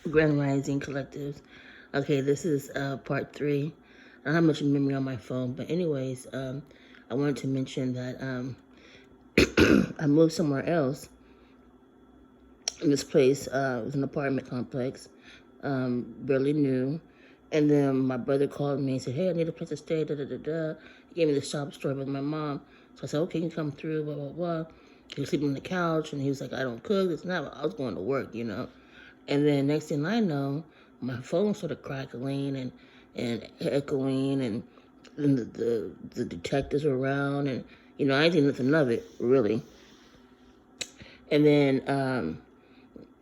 Grand Rising Collectives. Okay, this is part 3. I don't have much memory on my phone, but anyways, I wanted to mention that I moved somewhere else. In this place was an apartment complex, barely new. And then my brother called me and said, "Hey, I need a place to stay." Da da da da. He gave me the shop story with my mom. So I said, "Okay, you can come through." Blah blah blah. He was sleeping on the couch, and he was like, "I don't cook." It's not. I was going to work. And then next thing I know, my phone started crackling and echoing, and then the detectives were around, and I didn't think nothing of it really. And then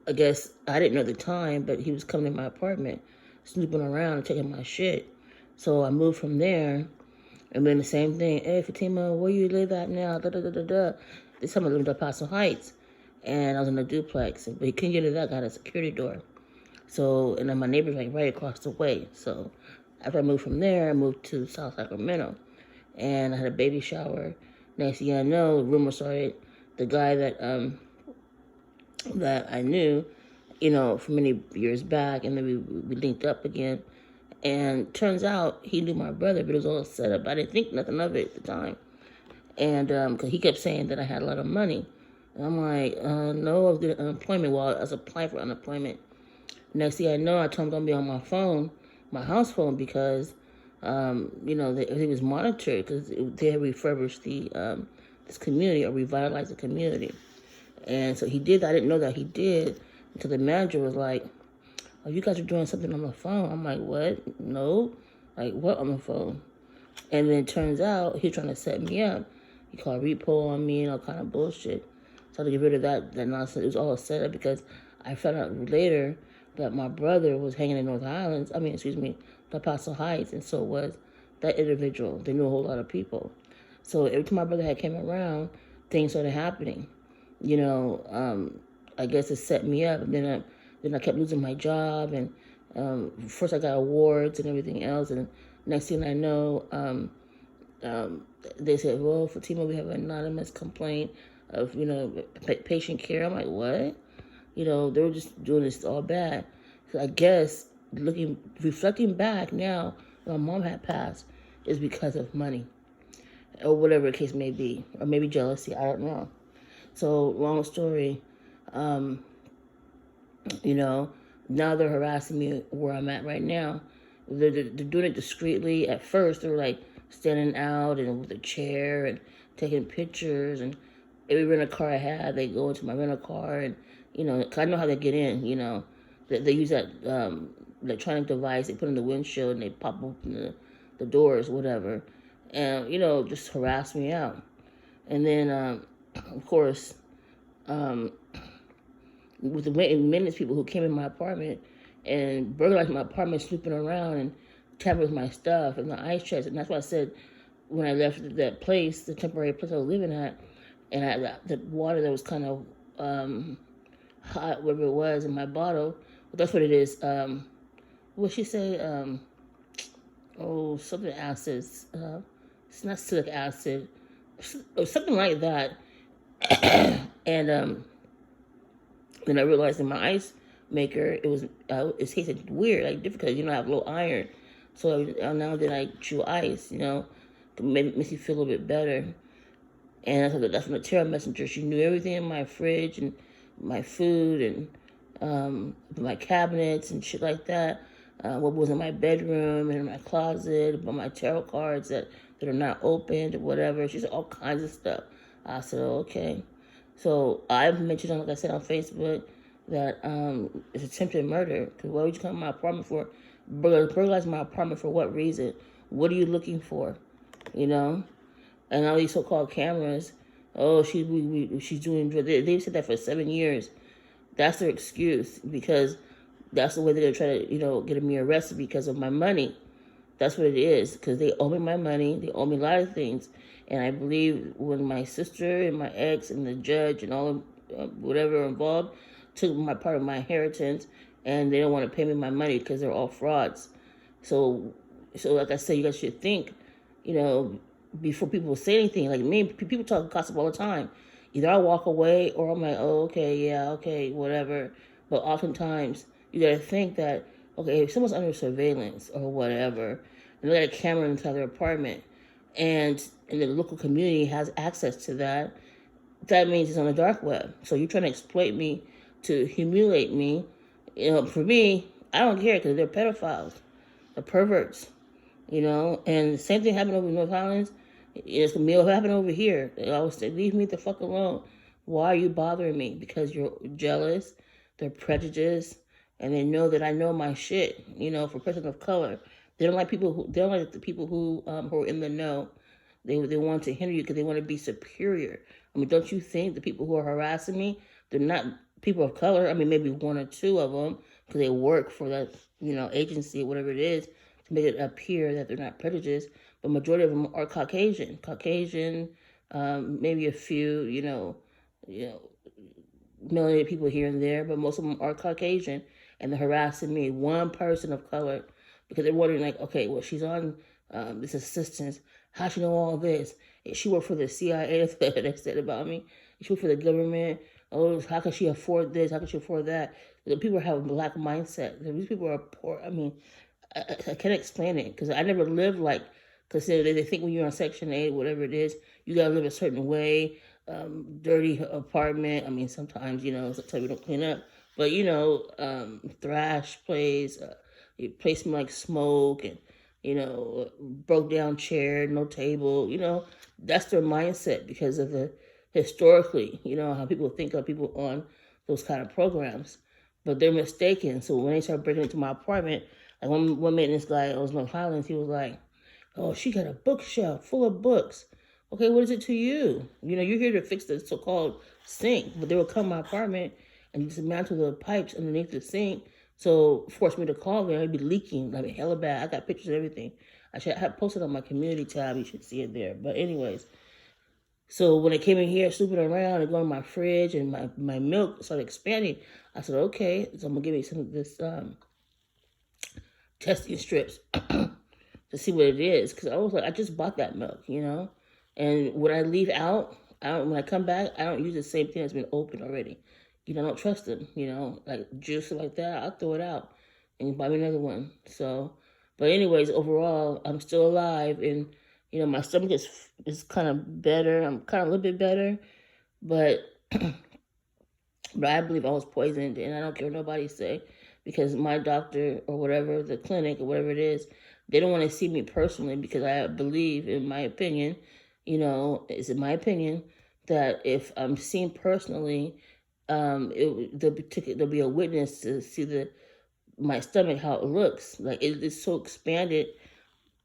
I guess I didn't know the time, but he was coming to my apartment, snooping around and taking my shit. So I moved from there, and then the same thing. Hey, Fatima, where you live at now? Da da da da da. This time I lived in El Paso Heights, and I was in a duplex, but he couldn't get into that. Got a security door. So, and then my neighbor's like right across the way. So after I moved from there, I moved to South Sacramento, and I had a baby shower. Next thing I know, rumor started. The guy that I knew, for many years back, and then we linked up again. And turns out he knew my brother, but it was all set up. I didn't think nothing of it at the time. And because he kept saying that I had a lot of money. And I'm like, no, I was getting unemployment while I was applying for unemployment. Next thing I know, I told him I'm going to be on my phone, my house phone, because, everything was monitored because they had refurbished this community or revitalized the community. And so he did that. I didn't know that he did until the manager was like, "Oh, you guys are doing something on the phone." I'm like, "What? No." Like, what on the phone? And then it turns out he was trying to set me up. He called repo on me and all kind of bullshit. So I had to get rid of that nonsense. It was all set up because I found out later that my brother was hanging in North Islands. El Paso Heights, and so was that individual. They knew a whole lot of people. So every time my brother had came around, things started happening. I guess it set me up. And then I kept losing my job, and first I got awards and everything else, and next thing I know, they said, "Well, Fatima, we have an anonymous complaint of patient care." I'm like, "What?" They were just doing this all bad. So I guess reflecting back now, my mom had passed is because of money, or whatever the case may be, or maybe jealousy. I don't know. So long story, um, now they're harassing me where I'm at right now. They're doing it discreetly. At first, they were like standing out and with a chair and taking pictures. And every rental car I had, they go into my rental car and, 'cause I know how they get in. They use that electronic device they put in the windshield and they pop open the doors, whatever, and just harass me out. And then, of course, um, with the maintenance people who came in my apartment and burglarized my apartment, snooping around and tampering with my stuff and the ice chest. And that's why I said when I left that place, the temporary place I was living at, and the water that was kind of hot, whatever it was, in my bottle. Well, that's what it is. What she say? Something acids. It's not silic acid, or something like that. And then I realized in my ice maker, it tasted weird, like different, because I have low iron. So now that I chew ice, it makes you feel a little bit better. And that's when the Terra Messenger, she knew everything in my fridge and my food and my cabinets and shit like that. What was in my bedroom and in my closet, about my tarot cards that are not opened or whatever. She said all kinds of stuff. I said, okay. So I mentioned, like I said, on Facebook that it's attempted murder. Because why would you come to my apartment for? Burglarize my apartment for what reason? What are you looking for? And all these so-called cameras. Oh, she's doing drugs. They've said that for 7 years. That's their excuse because that's the way they're gonna try to get me arrested because of my money. That's what it is, because they owe me my money. They owe me a lot of things. And I believe when my sister and my ex and the judge and all whatever involved took my part of my inheritance, and they don't want to pay me my money because they're all frauds. So like I said, you guys should think, before people say anything. Like me, people talk gossip all the time. Either I walk away or I'm like, oh, okay, yeah, okay, whatever. But oftentimes You got to think that, okay, if someone's under surveillance or whatever, and they got a camera inside their apartment, and the local community has access to that, that means it's on the dark web. So you're trying to exploit me to humiliate me. For me, I don't care because they're pedophiles, they're perverts, And the same thing happened over in North Highlands. It's gonna be happen over here. They always say, "Leave me the fuck alone." Why are you bothering me? Because you're jealous, they're prejudiced, and they know that I know my shit. For a person of color, they don't like people who they don't like the people who are in the know. They want to hinder you because they want to be superior. I mean, don't you think the people who are harassing me, they're not people of color? I mean, maybe one or two of them because they work for that agency or whatever it is to make it appear that they're not prejudiced. But majority of them are Caucasian, maybe a few, melanated people here and there, but most of them are Caucasian, and they're harassing me, one person of color, because they're wondering, like, okay, well, she's on this assistance. How she know all this? She worked for the CIA, they said about me. She worked for the government. Oh, how can she afford this? How can she afford that? The people have a black mindset. These people are poor. I mean, I can't explain it because I never lived like, because they think when you're on Section 8, whatever it is, you got to live a certain way. Dirty apartment. I mean, sometimes, sometimes we don't clean up. But, thrash place, place smell like smoke and, broke down chair, no table, that's their mindset because of the historically, how people think of people on those kind of programs. But they're mistaken. So when they start breaking into my apartment, like one maintenance guy, I was in Highlands, he was like, "Oh, she got a bookshelf full of books." Okay, what is it to you? You're here to fix the so-called sink, but they would come to my apartment and dismantle the pipes underneath the sink, so force me to call them. It'd be leaking, like hella bad. I got pictures of everything. I should have posted on my community tab. You should see it there. But anyways, so when I came in here, snooping around and going to my fridge and my milk started expanding, I said, okay, so I'm going to give me some of this testing strips to see what it is. Because I was like, I just bought that milk, And when I leave out, when I come back, I don't use the same thing that's been opened already. I don't trust them, like juice like that. I'll throw it out and buy me another one. So, but anyways, overall, I'm still alive and, my stomach is kind of better. I'm kind of a little bit better, but but I believe I was poisoned, and I don't care what nobody say, because my doctor or whatever, the clinic or whatever it is, they don't want to see me personally because I believe, in my opinion, it's in my opinion that if I'm seen personally, there'll be a witness to see my stomach, how it looks. Like it is so expanded,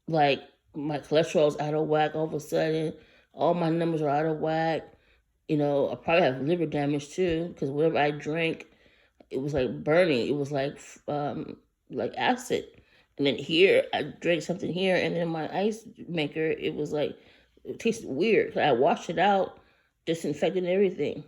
like my cholesterol's out of whack all of a sudden. All my numbers are out of whack. I probably have liver damage too because whatever I drank, it was like burning. It was like acid. And then here, I drank something here, and then my ice maker, it was like, it tasted weird. So I washed it out, disinfected everything.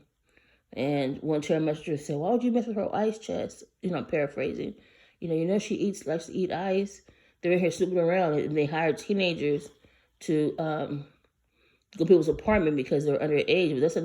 And one chair messenger said, "Why would you mess with her ice chest?" I'm paraphrasing. She likes to eat ice. They're in here snooping around, and they hired teenagers to go to people's apartment because they're underage. But that's